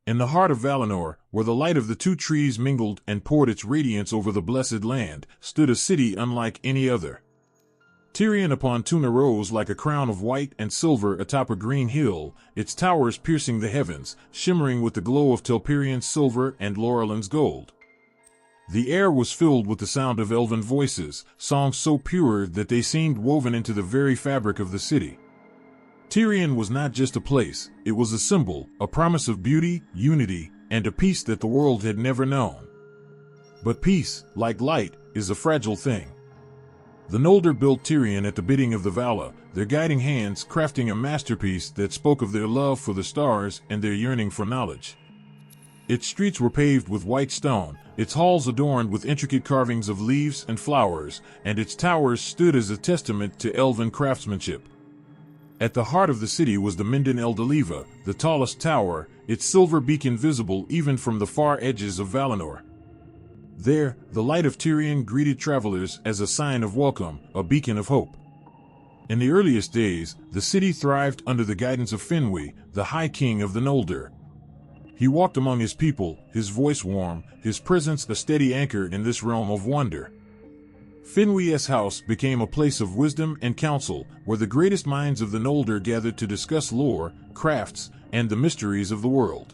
In the heart of Valinor, where the light of the two trees mingled and poured its radiance over the blessed land, stood a city unlike any other. Tirion upon Túna rose like a crown of white and silver atop a green hill, its towers piercing the heavens, shimmering with the glow of Telperion's silver and Laurelyn's gold. The air was filled with the sound of elven voices, songs so pure that they seemed woven into the very fabric of the city. Tirion was not just a place, it was a symbol, a promise of beauty, unity, and a peace that the world had never known. But peace, like light, is a fragile thing. The Noldor built Tirion at the bidding of the Vala, their guiding hands crafting a masterpiece that spoke of their love for the stars and their yearning for knowledge. Its streets were paved with white stone, its halls adorned with intricate carvings of leaves and flowers, and its towers stood as a testament to elven craftsmanship. At the heart of the city was the Minden Eldeliva, the tallest tower, its silver beacon visible even from the far edges of Valinor. There, the light of Tirion greeted travelers as a sign of welcome, a beacon of hope. In the earliest days, the city thrived under the guidance of Finwë, the High King of the Noldor. He walked among his people, his voice warm, his presence a steady anchor in this realm of wonder. Finwë's house became a place of wisdom and counsel, where the greatest minds of the Noldor gathered to discuss lore, crafts, and the mysteries of the world.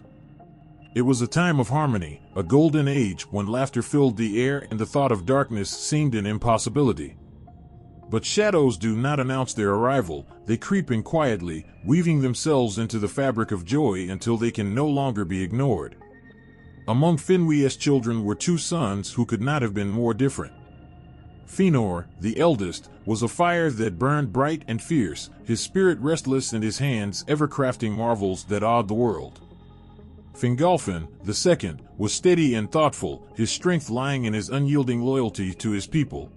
It was a time of harmony, a golden age when laughter filled the air and the thought of darkness seemed an impossibility. But shadows do not announce their arrival, they creep in quietly, weaving themselves into the fabric of joy until they can no longer be ignored. Among Finwë's children were two sons who could not have been more different. Fëanor, the eldest, was a fire that burned bright and fierce, his spirit restless and his hands ever crafting marvels that awed the world. Fingolfin, the second, was steady and thoughtful, his strength lying in his unyielding loyalty to his people.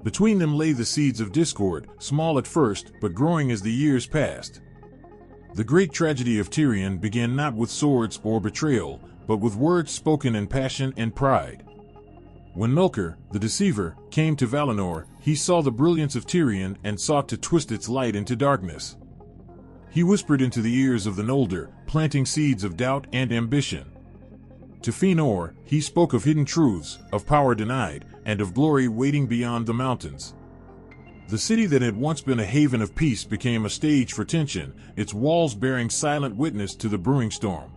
Between them lay the seeds of discord, small at first, but growing as the years passed. The great tragedy of Tirion began not with swords or betrayal, but with words spoken in passion and pride. When Melkor, the deceiver, came to Valinor, he saw the brilliance of Tirion and sought to twist its light into darkness. He whispered into the ears of the Noldor, planting seeds of doubt and ambition. To Fëanor, he spoke of hidden truths, of power denied, and of glory waiting beyond the mountains. The city that had once been a haven of peace became a stage for tension, its walls bearing silent witness to the brewing storm.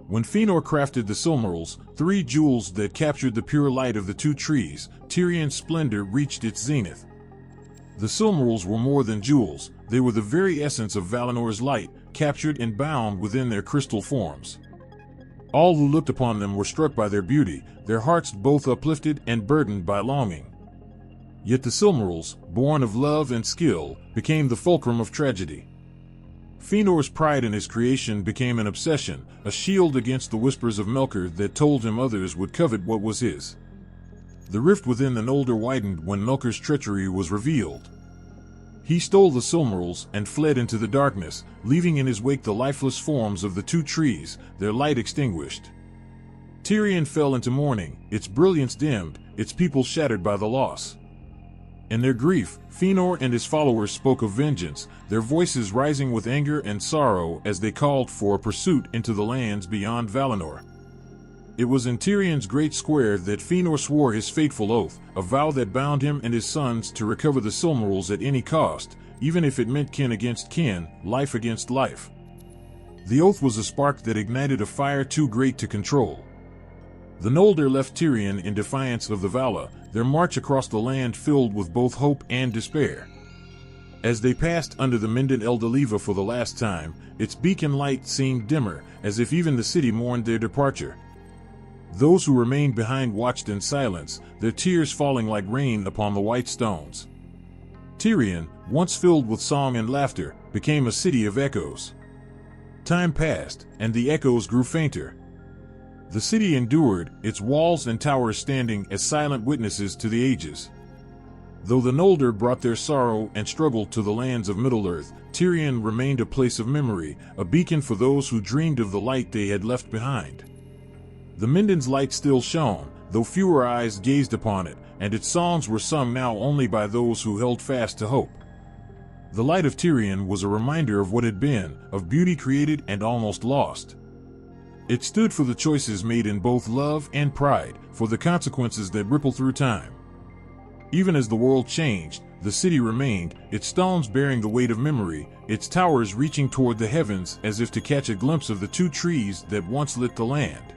When Fëanor crafted the Silmarils, 3 jewels that captured the pure light of the two trees, Tirion's splendor reached its zenith. The Silmarils were more than jewels, they were the very essence of Valinor's light, captured and bound within their crystal forms. All who looked upon them were struck by their beauty, their hearts both uplifted and burdened by longing. Yet the Silmarils, born of love and skill, became the fulcrum of tragedy. Fëanor's pride in his creation became an obsession, a shield against the whispers of Melkor that told him others would covet what was his. The rift within the Noldor widened when Melkor's treachery was revealed. He stole the Silmarils and fled into the darkness, leaving in his wake the lifeless forms of the two trees, their light extinguished. Tirion fell into mourning, its brilliance dimmed, its people shattered by the loss. In their grief, Fëanor and his followers spoke of vengeance, their voices rising with anger and sorrow as they called for a pursuit into the lands beyond Valinor. It was in Tirion's great square that Fëanor swore his fateful oath, a vow that bound him and his sons to recover the Silmarils at any cost, even if it meant kin against kin, life against life. The oath was a spark that ignited a fire too great to control. The Noldor left Tirion in defiance of the Vala, their march across the land filled with both hope and despair. As they passed under the Minden Eldeliva for the last time, its beacon light seemed dimmer, as if even the city mourned their departure. Those who remained behind watched in silence, their tears falling like rain upon the white stones. Tirion, once filled with song and laughter, became a city of echoes. Time passed, and the echoes grew fainter. The city endured, its walls and towers standing as silent witnesses to the ages. Though the Noldor brought their sorrow and struggle to the lands of Middle-earth, Tirion remained a place of memory, a beacon for those who dreamed of the light they had left behind. The Minden's light still shone, though fewer eyes gazed upon it, and its songs were sung now only by those who held fast to hope. The light of Tirion was a reminder of what had been, of beauty created and almost lost. It stood for the choices made in both love and pride, for the consequences that ripple through time. Even as the world changed, the city remained, its stones bearing the weight of memory, its towers reaching toward the heavens as if to catch a glimpse of the two trees that once lit the land.